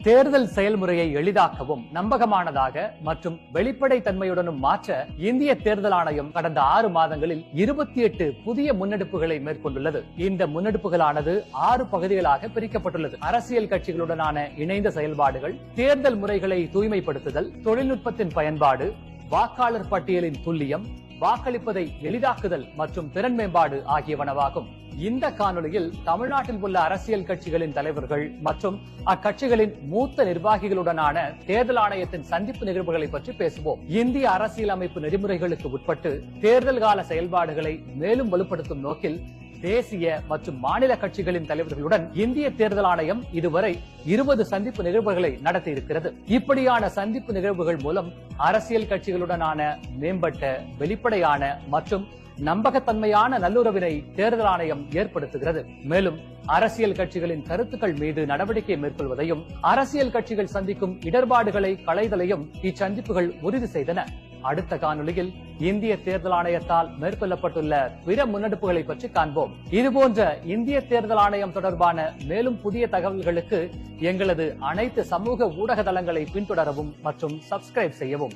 தேர்தல் செயல்முறையை எளிதாக்கவும் நம்பகமானதாக மற்றும் வெளிப்படை தன்மையுடனும் மாற்ற இந்திய தேர்தல் ஆணையம் கடந்த 6 மாதங்களில் 28 புதிய முன்னெடுப்புகளை மேற்கொண்டுள்ளது. இந்த முன்னெடுப்புகளானது 6 பகுதிகளாக பிரிக்கப்பட்டுள்ளது. அரசியல் கட்சிகளுடனான இணைந்த செயல்பாடுகள், தேர்தல் முறைகளை தூய்மைப்படுத்துதல், தொழில்நுட்பத்தின் பயன்பாடு, வாக்காளர் பட்டியலின் துல்லியம், வாக்களிப்பதை எளிதாக்குதல் மற்றும் திறன் மேம்பாடு ஆகியவனவாகும். இந்த காணொலியில் தமிழ்நாட்டில் உள்ள அரசியல் கட்சிகளின் தலைவர்கள் மற்றும் அக்கட்சிகளின் மூத்த நிர்வாகிகளுடனான தேர்தல் ஆணையத்தின் சந்திப்பு நிகழ்வுகளை பற்றி பேசுவோம். இந்திய அரசியலமைப்பு நெறிமுறைகளுக்கு உட்பட்டு தேர்தல் கால செயல்பாடுகளை மேலும் வலுப்படுத்தும் நோக்கில் தேசிய மற்றும் மாநில கட்சிகளின் தலைவர்களுடன் இந்திய தேர்தல் ஆணையம் இதுவரை 20 சந்திப்பு நிகழ்வுகளை நடத்தி இருக்கிறது. இப்படியான சந்திப்பு நிகழ்வுகள் மூலம் அரசியல் கட்சிகளுடனான மேம்பட்ட, வெளிப்படையான மற்றும் நம்பகத்தன்மையான நல்லுறவினை தேர்தல் ஆணையம் ஏற்படுத்துகிறது. மேலும் அரசியல் கட்சிகளின் கருத்துக்கள் மீது நடவடிக்கை மேற்கொள்வதையும் அரசியல் கட்சிகள் சந்திக்கும் இடர்பாடுகளை களைதலையும் இச்சந்திப்புகள் உறுதி செய்தன. அடுத்த காணொலியில் இந்திய தேர்தல் ஆணையத்தால் மேற்கொள்ளப்பட்டுள்ள பிற முன்னெடுப்புகளை பற்றி காண்போம். இதுபோன்ற இந்திய தேர்தல் ஆணையம் தொடர்பான மேலும் புதிய தகவல்களுக்கு எங்களது அனைத்து சமூக ஊடக தளங்களை பின்தொடரவும் மற்றும் சப்ஸ்கிரைப் செய்யவும்.